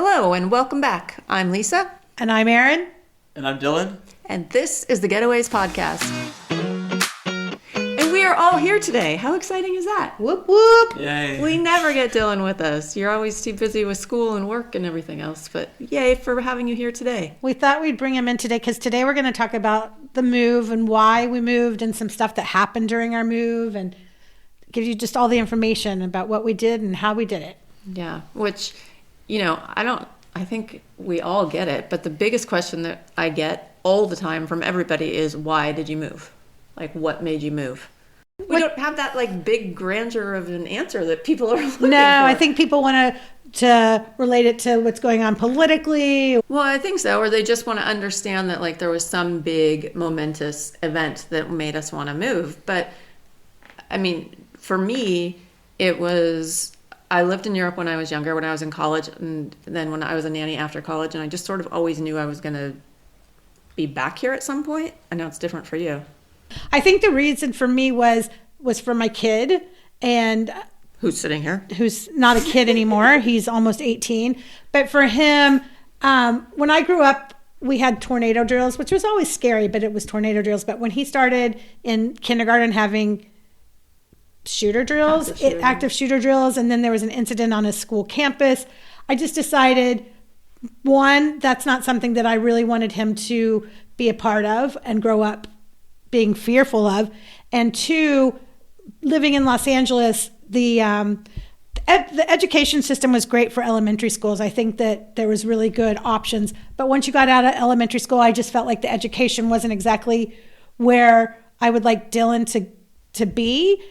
Hello and welcome back. I'm Lisa. And I'm Erin. And I'm Dylan. And this is the Getaways Podcast. And we are all here today. How exciting is that? Whoop, whoop. Yay. We never get Dylan with us. You're always too busy with school and work and everything else. But yay for having you here today. We thought we'd bring him in today because today we're going to talk about the move and why we moved and some stuff that happened during our move and give you just all the information about what we did and how we did it. Yeah, which, I think we all get it. But the biggest question that I get all the time from everybody is, why did you move? Like, what made you move? We don't have that big grandeur of an answer that people are looking for. I think people want to relate it to what's going on politically. Well, I think so. Or they just want to understand that there was some big momentous event that made us want to move. But I mean, for me, it was, I lived in Europe when I was younger, when I was in college, and then when I was a nanny after college, and I just sort of always knew I was going to be back here at some point. I know it's different for you. I think the reason for me was for my kid, and who's sitting here, who's not a kid anymore. He's almost 18. But for him, when I grew up, we had tornado drills, which was always scary, but it was tornado drills. But when he started in kindergarten having active shooter drills, and then there was an incident on a school campus, I just decided, one, that's not something that I really wanted him to be a part of and grow up being fearful of. And two, living in Los Angeles, the education system was great for elementary schools. I think that there was really good options. But once you got out of elementary school, I just felt like the education wasn't exactly where I would like Dylan to be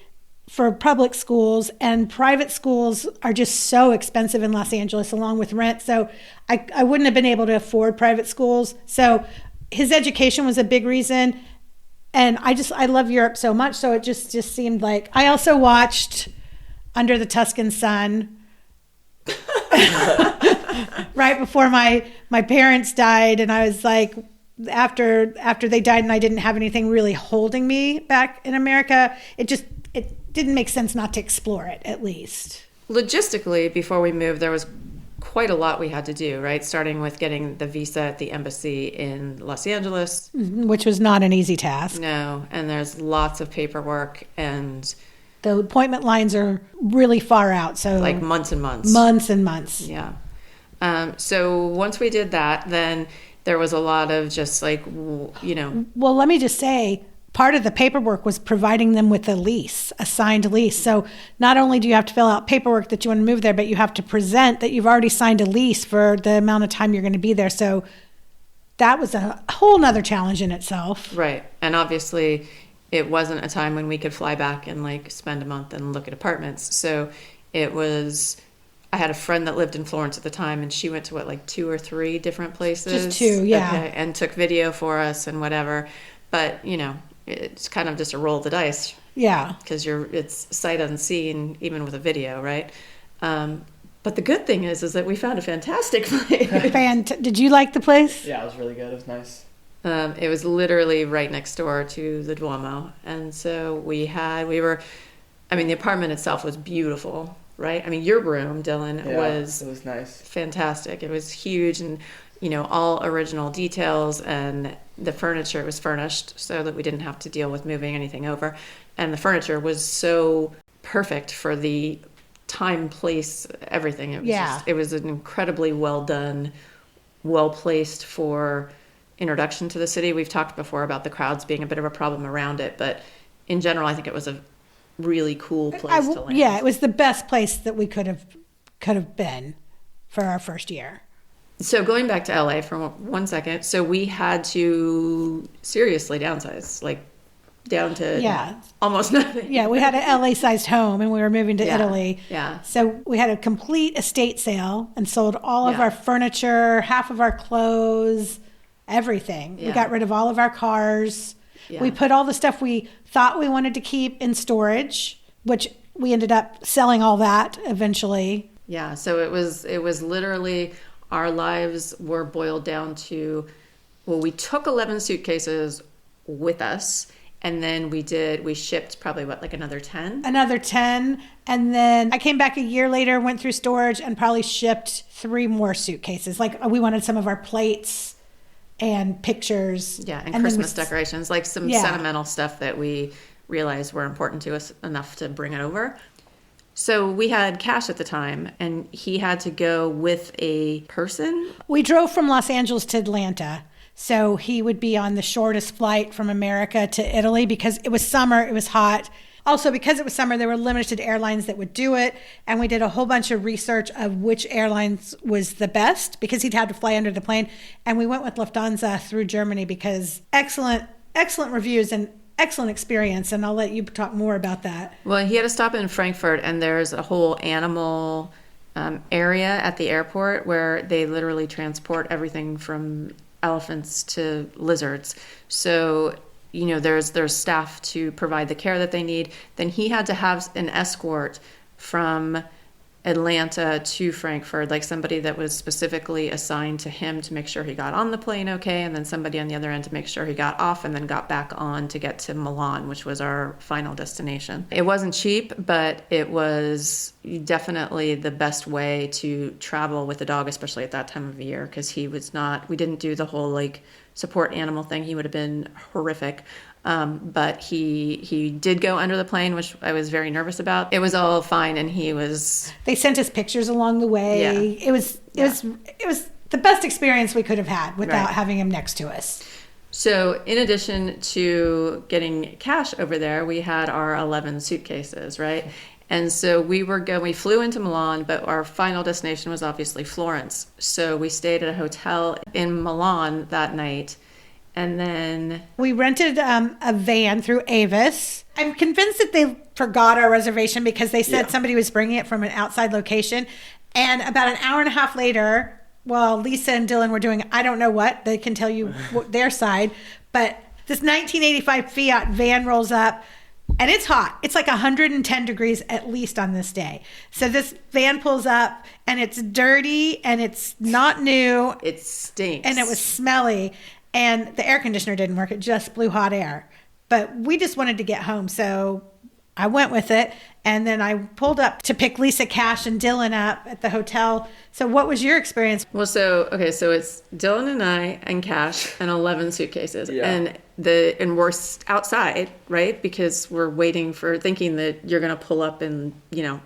for public schools, and private schools are just so expensive in Los Angeles along with rent. So I wouldn't have been able to afford private schools. So his education was a big reason. And I love Europe so much. So it just seemed like, I also watched Under the Tuscan Sun right before my parents died. And I was like, after they died and I didn't have anything really holding me back in America, it didn't make sense not to explore it, at least. Logistically, before we moved, there was quite a lot we had to do, right? Starting with getting the visa at the embassy in Los Angeles. Which was not an easy task. No, and there's lots of paperwork, and the appointment lines are really far out. So months and months. Months and months. Yeah. So once we did that, then there was a lot of just Well, let me just say, part of the paperwork was providing them with a signed lease. So not only do you have to fill out paperwork that you want to move there, but you have to present that you've already signed a lease for the amount of time you're going to be there. So that was a whole nother challenge in itself. Right. And obviously it wasn't a time when we could fly back and spend a month and look at apartments. So it was, I had a friend that lived in Florence at the time, and she went to 2 or 3 different places. Just 2, yeah. Okay, and took video for us and whatever. But, it's kind of just a roll of the dice. Yeah. Because it's sight unseen, even with a video, right? But the good thing is that we found a fantastic place. Did you like the place? Yeah, it was really good. It was nice. It was literally right next door to the Duomo. And so the apartment itself was beautiful, right? I mean, your room, Dylan, it was nice. Fantastic. It was huge and, all original details, and the furniture was furnished so that we didn't have to deal with moving anything over. And the furniture was so perfect for the time, place, everything. It was an incredibly well done, well placed for introduction to the city. We've talked before about the crowds being a bit of a problem around it, but in general, I think it was a really cool place to land. Yeah, it was the best place that we could have been for our first year. So going back to LA for 1 second, so we had to seriously downsize, down to almost nothing. Yeah, we had an LA-sized home, and we were moving to Italy. Yeah. So we had a complete estate sale and sold all of our furniture, half of our clothes, everything. Yeah. We got rid of all of our cars. Yeah. We put all the stuff we thought we wanted to keep in storage, which we ended up selling all that eventually. Yeah, so it was literally, our lives were boiled down to, we took 11 suitcases with us, And then we shipped probably like another 10? Another 10. And then I came back a year later, went through storage, and probably shipped 3 more suitcases. Like we wanted some of our plates and pictures. Yeah, and then Christmas decorations, like some Yeah. sentimental stuff that we realized were important to us enough to bring it over. So we had Cash at the time, and he had to go with a person. We drove from Los Angeles to Atlanta. So he would be on the shortest flight from America to Italy because it was summer, it was hot. Also, because it was summer, there were limited airlines that would do it. And we did a whole bunch of research of which airlines was the best because he'd have to fly under the plane. And we went with Lufthansa through Germany because excellent reviews and excellent experience. And I'll let you talk more about that. Well, he had to stop in Frankfurt, and there's a whole animal area at the airport where they literally transport everything from elephants to lizards. So, there's staff to provide the care that they need. Then he had to have an escort from Atlanta to Frankfurt, like somebody that was specifically assigned to him to make sure he got on the plane okay, and then somebody on the other end to make sure he got off and then got back on to get to Milan, which was our final destination. It wasn't cheap, but it was definitely the best way to travel with a dog, especially at that time of year, because we didn't do the whole like support animal thing. He would have been horrific. But he did go under the plane, which I was very nervous about. It was all fine, and They sent us pictures along the way. Yeah. It was the best experience we could have had without Right. having him next to us. So in addition to getting Cash over there, we had our 11 suitcases, right? And so we flew into Milan, but our final destination was obviously Florence. So we stayed at a hotel in Milan that night. And then We rented a van through Avis. I'm convinced that they forgot our reservation because they said somebody was bringing it from an outside location. And about an hour and a half later, while Lisa and Dylan were doing, I don't know what, they can tell you their side, but this 1985 Fiat van rolls up. And it's hot. It's like 110 degrees at least on this day. So this van pulls up and it's dirty and it's not new. it stinks. And it was smelly. And the air conditioner didn't work. It just blew hot air. But we just wanted to get home. So I went with it. And then I pulled up to pick Lisa, Cash, and Dylan up at the hotel. So what was your experience? Well, so it's Dylan and I and Cash and 11 suitcases. Yeah. And we're outside, right? Because we're thinking that you're going to pull up in,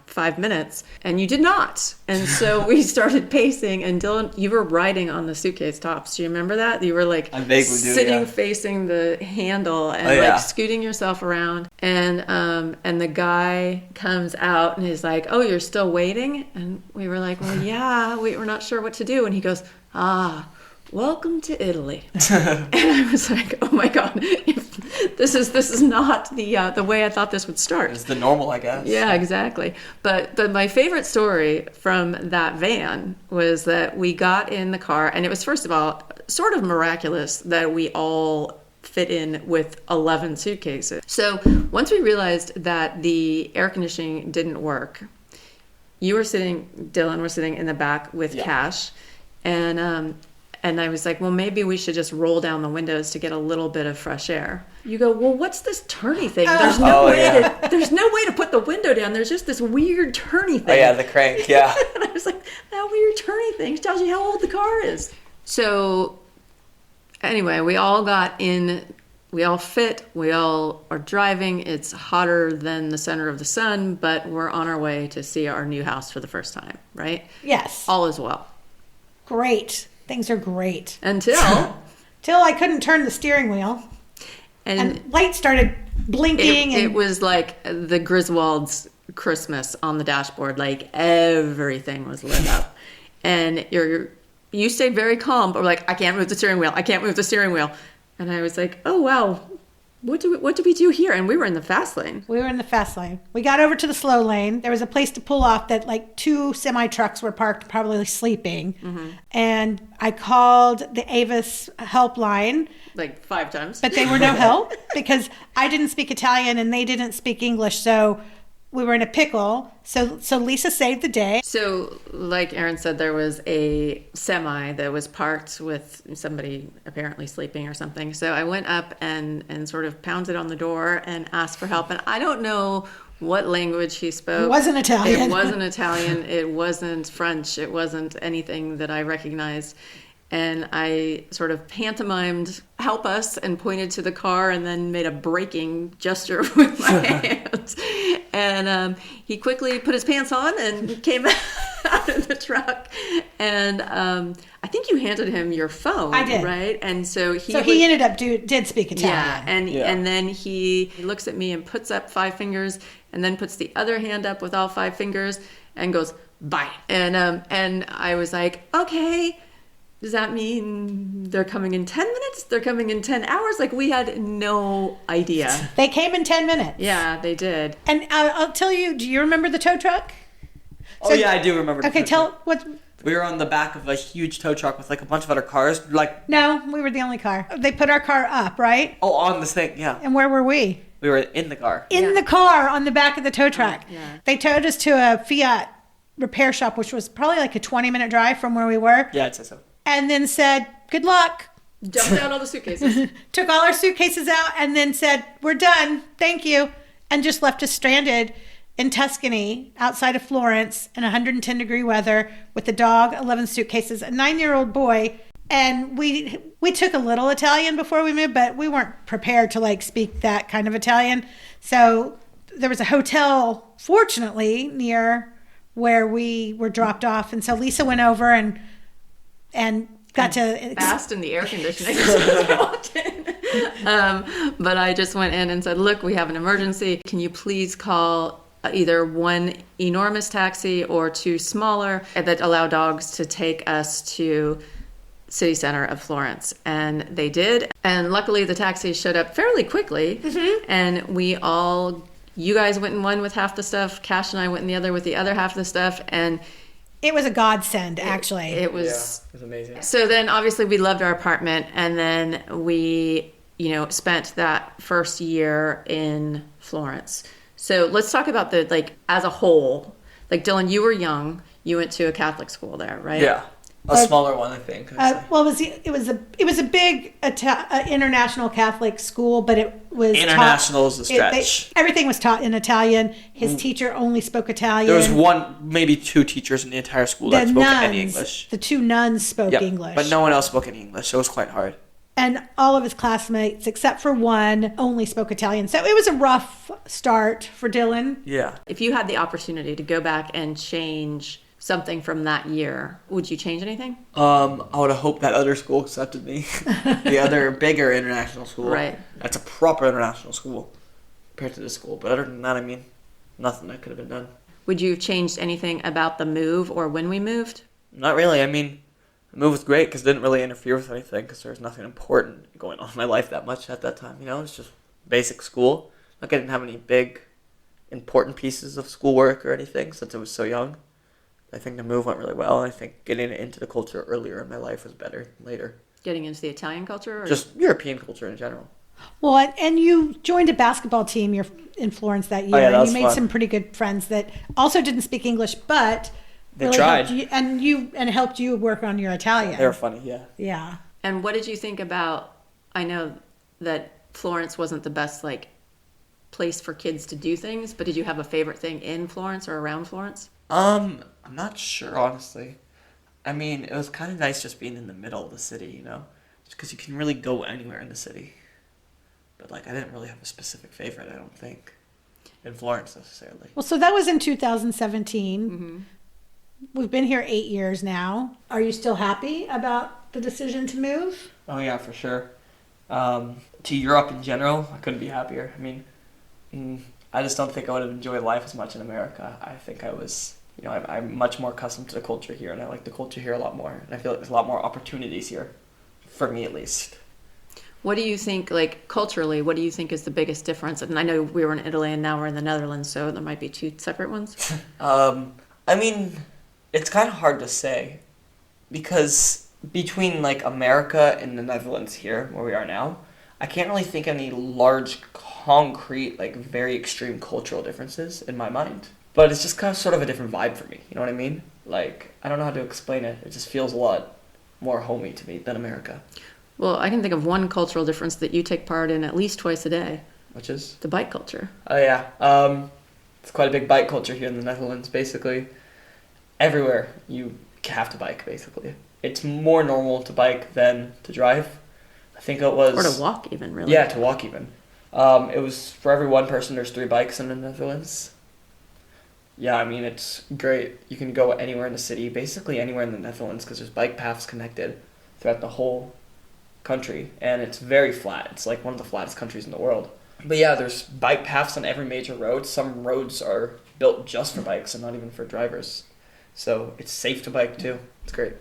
5 minutes, and you did not. And so we started pacing, and Dylan, you were riding on the suitcase tops. Do you remember that? You were like I vaguely do, sitting yeah. facing the handle and yeah. like scooting yourself around. And the guy comes out and he's like, "Oh, you're still waiting?" And we were like, "Well, yeah, we're not sure what to do." And he goes, "Welcome to Italy." And I was like, "Oh my God, this is not the way I thought this would start." It's the normal, I guess. Yeah, exactly. But my favorite story from that van was that we got in the car, and it was, first of all, sort of miraculous that we all fit in with 11 suitcases. So once we realized that the air conditioning didn't work, Dylan was sitting in the back with Cash, and I was like, well, maybe we should just roll down the windows to get a little bit of fresh air. You go, well, what's this turny thing? There's no way to put the window down. There's just this weird turny thing. Oh yeah, the crank, yeah. And I was like, that weird turny thing tells you how old the car is. So anyway, we all got in, we all fit, we all are driving. It's hotter than the center of the sun, but we're on our way to see our new house for the first time, right? Yes. All is well. Great. Things are great. Until Till I couldn't turn the steering wheel. And lights started blinking. it was like the Griswold's Christmas on the dashboard. Like everything was lit up. And you stayed very calm, but were like, I can't move the steering wheel. I can't move the steering wheel. And I was like, oh, wow. What do we do here? And we were in the fast lane. We were in the fast lane. We got over to the slow lane. There was a place to pull off that like 2 semi-trucks were parked, probably sleeping. Mm-hmm. And I called the Avis helpline. Like 5 times. But they were no help because I didn't speak Italian and they didn't speak English. So we were in a pickle. So Lisa saved the day. So, like Erin said, there was a semi that was parked with somebody apparently sleeping or something. So I went up and sort of pounded on the door and asked for help. And I don't know what language he spoke. It wasn't Italian. It wasn't Italian. It wasn't French. It wasn't anything that I recognized. And I sort of pantomimed, help us, and pointed to the car and then made a braking gesture with my hands. And he quickly put his pants on and came out of the truck. And I think you handed him your phone. I did. Right? And so he ended up did speak Italian. And then he looks at me and puts up 5 fingers and then puts the other hand up with all 5 fingers and goes, bye. And I was like, okay. Does that mean they're coming in 10 minutes? They're coming in 10 hours? Like, we had no idea. They came in 10 minutes. Yeah, they did. And I'll tell you, do you remember the tow truck? Oh, yeah, I do remember. Okay, what... We were on the back of a huge tow truck with like a bunch of other cars. Like, no, we were the only car. They put our car up, right? oh, on this thing, yeah. And where were we? We were in the car. In the car on the back of the tow truck. Yeah. They towed us to a Fiat repair shop, which was probably like a 20-minute drive from where we were. Yeah, I'd say so. And then said, good luck. Dumped out all the suitcases. Took all our suitcases out and then said, we're done. Thank you. And just left us stranded in Tuscany outside of Florence in 110-degree weather with the dog, 11 suitcases, a 9-year-old boy. And we took a little Italian before we moved, but we weren't prepared to like speak that kind of Italian. So there was a hotel, fortunately, near where we were dropped off. And so Lisa went over and got to Fast in the air conditioning. But I just went in and said, look, we have an emergency. Can you please call either one enormous taxi or 2 smaller that allow dogs to take us to city center of Florence? And they did. And luckily the taxi showed up fairly quickly. Mm-hmm. And you guys went in one with half the stuff. Cash and I went in the other with the other half of the stuff. And it was a godsend, actually. It was, it was amazing. So then obviously we loved our apartment, and then we, spent that first year in Florence. So let's talk about as a whole. Like, Dylan, you were young. You went to a Catholic school there, right? Yeah. A smaller one, I think. Well, it was a big international Catholic school, but it was international is a stretch. Everything was taught in Italian. His teacher only spoke Italian. There was maybe 2 teachers in the entire school that spoke any English. The 2 nuns spoke English, but no one else spoke any English, so it was quite hard. And all of his classmates, except for one, only spoke Italian. So it was a rough start for Dylan. Yeah. If you had the opportunity to go back and change something from that year, would you change anything? I would have hoped that other school accepted me. The other bigger international school. Right. That's a proper international school compared to this school. But other than that, I mean, nothing that could have been done. Would you have changed anything about the move or when we moved? Not really. I mean, the move was great because it didn't really interfere with anything because there was nothing important going on in my life that much at that time. It was just basic school. Like, I didn't have any big, important pieces of schoolwork or anything since I was so young. I think the move went really well. I think getting into the culture earlier in my life was better than later. Getting into the Italian culture? Or just European culture in general. Well, and you joined a basketball team in Florence that year. Oh, yeah, that and was you made fun. some pretty good friends that also didn't speak English, but they really tried. helped you, and helped you work on your Italian. They were funny, yeah. Yeah. And what did you think about, I know that Florence wasn't the best place for kids to do things, but did you have a favorite thing in Florence or around Florence? I'm not sure, honestly. I mean, it was kind of nice just being in the middle of the city, just because you can really go anywhere in the city. But I didn't really have a specific favorite, I don't think, in Florence necessarily. Well, so that was in 2017. Mm-hmm. We've been here 8 years now. Are you still happy about the decision to move? Oh yeah, for sure. To Europe in general, I couldn't be happier. I mean, I just don't think I would have enjoyed life as much in America. I think I was, I'm much more accustomed to the culture here, and I like the culture here a lot more. And I feel like there's a lot more opportunities here, for me at least. What do you think, culturally, what do you think is the biggest difference? And I know we were in Italy and now we're in the Netherlands, so there might be 2 separate ones. I mean, it's kind of hard to say, because between America and the Netherlands here, where we are now, I can't really think any large, concrete, like very extreme cultural differences in my mind. But it's just kind of sort of a different vibe for me. You know what I mean? Like, I don't know how to explain it. It just feels a lot more homey to me than America. Well, I can think of one cultural difference that you take part in at least twice a day. Which is? The bike culture. Oh, yeah. It's quite a big bike culture here in the Netherlands, basically. Everywhere you have to bike, basically. It's more normal to bike than to drive. I think it was... Or to walk even, really. Yeah, to walk even. It was for every one person, there's 3 bikes in the Netherlands. Yeah, I mean, it's great. You can go anywhere in the city, basically anywhere in the Netherlands, because there's bike paths connected throughout the whole country. And it's very flat. It's like one of the flattest countries in the world. But yeah, there's bike paths on every major road. Some roads are built just for bikes and not even for drivers. So it's safe to bike too. It's great.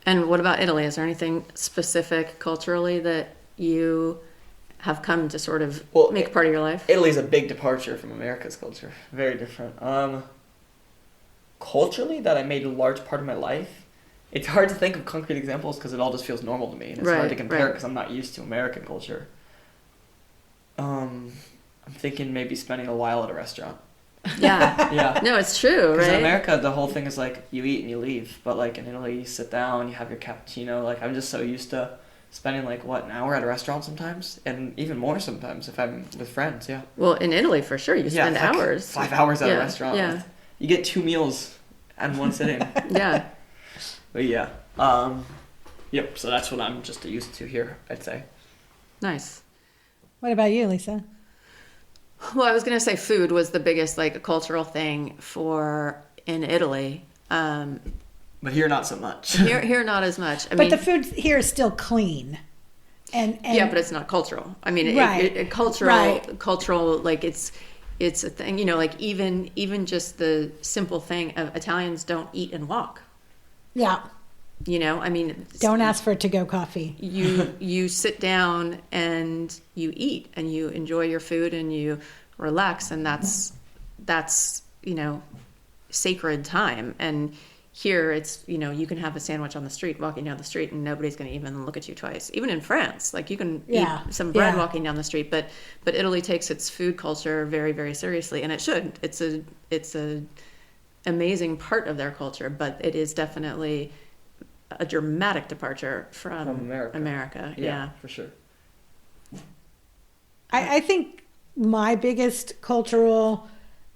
And what about Italy? Is there anything specific culturally that you have come to sort of make part of your life? Italy's a big departure from America's culture. Very different. Culturally, that I made a large part of my life, it's hard to think of concrete examples because it all just feels normal to me. And it's hard to compare because I'm not used to American culture. I'm thinking maybe spending a while at a restaurant. Yeah. Yeah. No, it's true, right? Because in America, the whole thing is like you eat and you leave. But like in Italy, you sit down, you have your cappuccino. Like I'm just so used to spending like an hour at a restaurant sometimes, and even more sometimes if I'm with friends. Yeah. Well, in Italy for sure, you spend like hours. 5 hours at a restaurant. Yeah. You get 2 meals in one sitting. Yeah. But yeah. Yep. So that's what I'm just used to here, I'd say. Nice. What about you, Lisa? Well, I was going to say food was the biggest like cultural thing in Italy. But here, not so much. Here, not as much. I But mean, the food here is still clean. And yeah, but it's not cultural. I mean, cultural, like it's a thing, like even just the simple thing of Italians don't eat and walk. Yeah. I mean, Don't ask for a to-go coffee. You sit down and you eat and you enjoy your food and you relax, and that's sacred time. And here it's you can have a sandwich on the street walking down the street and nobody's going to even look at you twice. Even in France, like you can eat some bread walking down the street, but Italy takes its food culture very, very seriously, and it should. It's a amazing part of their culture, but it is definitely a dramatic departure from America. Yeah, for sure. I think my biggest cultural,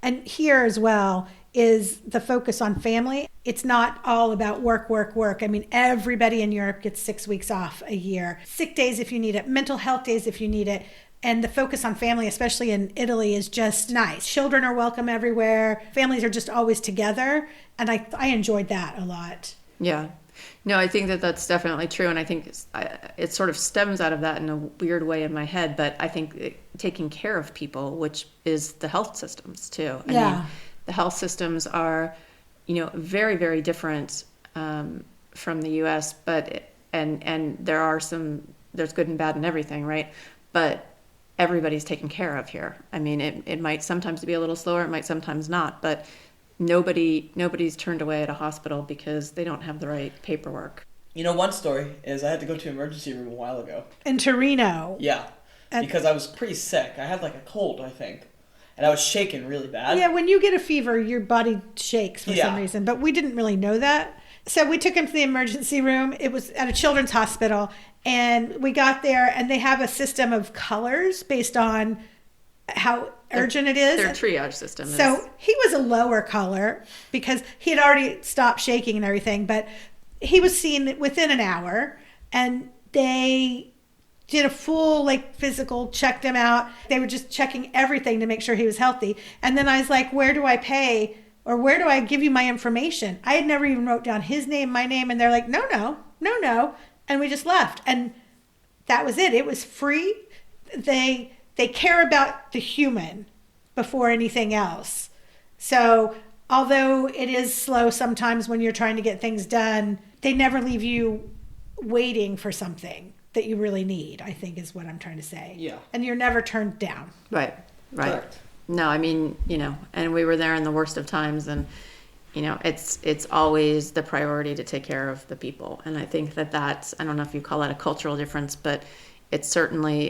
and here as well, is the focus on family. It's not all about work, work, work. I mean, everybody in Europe gets 6 weeks off a year. Sick days if you need it, mental health days if you need it. And the focus on family, especially in Italy, is just nice. Children are welcome everywhere. Families are just always together. And I enjoyed that a lot. Yeah. No, I think that's definitely true. And I think it sort of stems out of that in a weird way in my head. But I think taking care of people, which is the health systems too. I mean, the health systems are, very, very different from the U.S. But and there's good and bad in everything, right? But everybody's taken care of here. I mean, it might sometimes be a little slower, it might sometimes not, but nobody's turned away at a hospital because they don't have the right paperwork. One story is I had to go to emergency room a while ago. In Torino. Yeah, because I was pretty sick. I had like a cold, I think. And I was shaking really bad. Yeah, when you get a fever, your body shakes for some reason. But we didn't really know that. So we took him to the emergency room. It was at a children's hospital. And we got there, and they have a system of colors based on how urgent it is. Their triage system. So he was a lower color because he had already stopped shaking and everything. But he was seen within an hour. And they did a full physical, checked him out. They were just checking everything to make sure he was healthy. And then I was like, where do I pay? Or where do I give you my information? I had never even wrote down his name, my name. And they're like, no. And we just left. And that was it. It was free. They care about the human before anything else. So although it is slow sometimes when you're trying to get things done, they never leave you waiting for something that you really need, I think is what I'm trying to say. Yeah. And you're never turned down. Right. Correct. No, I mean, and we were there in the worst of times, and it's always the priority to take care of the people. And I think that's, I don't know if you call that a cultural difference, but it's certainly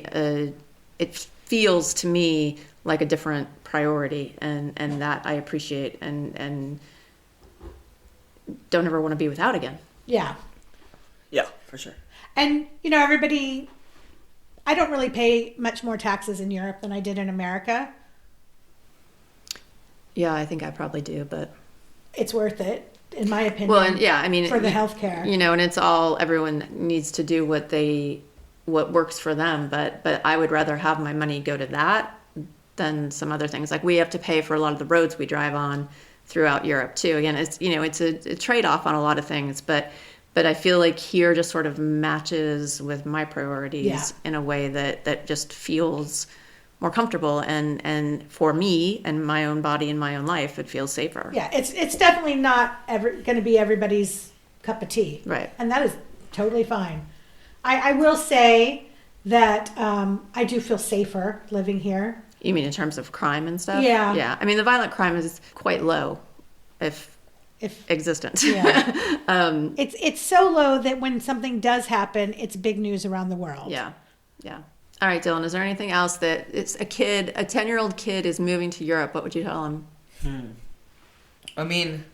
it feels to me like a different priority, and that I appreciate, and don't ever want to be without again. Yeah. Yeah, for sure. And, you know, everybody, I don't really pay much more taxes in Europe than I did in America. Yeah, I think I probably do, but It's worth it, in my opinion. well, and yeah, I mean, for the healthcare. you know, and it's all, everyone needs to do what works for them, but I would rather have my money go to that than some other things. Like we have to pay for a lot of the roads we drive on throughout Europe too. Again, it's, you know, it's a trade-off on a lot of things, but I feel like here just sort of matches with my priorities Yeah. in a way that just feels more comfortable, and for me and my own body and my own life, it feels safer. Yeah, it's definitely not going to be everybody's cup of tea. Right. And that is totally fine. I will say that I do feel safer living here. You mean in terms of crime and stuff? Yeah. Yeah. I mean, the violent crime is quite low, if existent. Yeah. It's so low that when something does happen, it's big news around the world. Yeah. Yeah. All right, Dylan, is there anything else that it's a 10-year-old kid is moving to Europe? What would you tell him? I mean,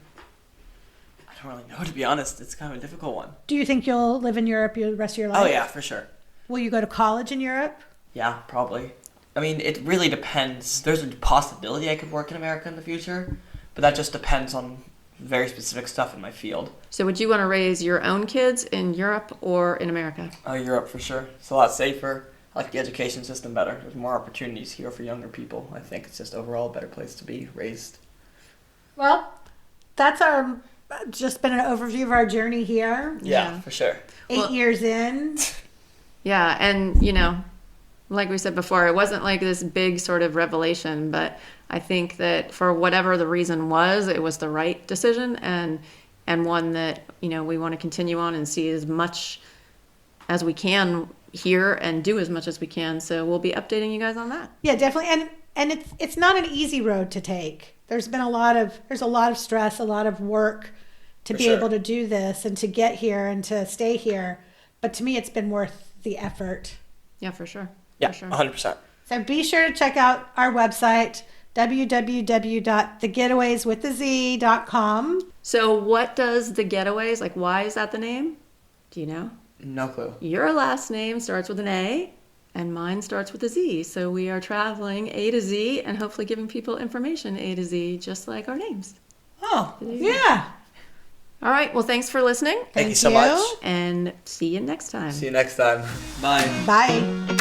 I don't really know, to be honest. It's kind of a difficult one. Do you think you'll live in Europe the rest of your life? Oh, yeah, for sure. Will you go to college in Europe? Yeah, probably. I mean, it really depends. There's a possibility I could work in America in the future, but that just depends on very specific stuff in my field. So would you want to raise your own kids in Europe or in America? Europe, for sure. It's a lot safer. I like the education system better. There's more opportunities here for younger people. I think it's just overall a better place to be raised. Well, that's just been an overview of our journey here. Yeah, for sure. 8 years in. Yeah, and you know, like we said before, it wasn't like this big sort of revelation, but I think that for whatever the reason was, it was the right decision, and one that, you know, we want to continue on and see as much as we can here and do as much as we can. So we'll be updating you guys on that. Yeah, definitely. And it's not an easy road to take. There's a lot of stress, a lot of work to be able to do this and to get here and to stay here. But to me, it's been worth the effort. Yeah, for sure. Yeah, For sure. 100%. So be sure to check out our website, www.thegetawayswithaz.com. So what does The Getaways, like, why is that the name? Do you know? No clue. Your last name starts with an A and mine starts with a Z. So we are traveling A to Z and hopefully giving people information A to Z, just like our names. Oh, yeah. All right. Well, thanks for listening, Thank you so much. and see you next time. See you next time. Bye. Bye.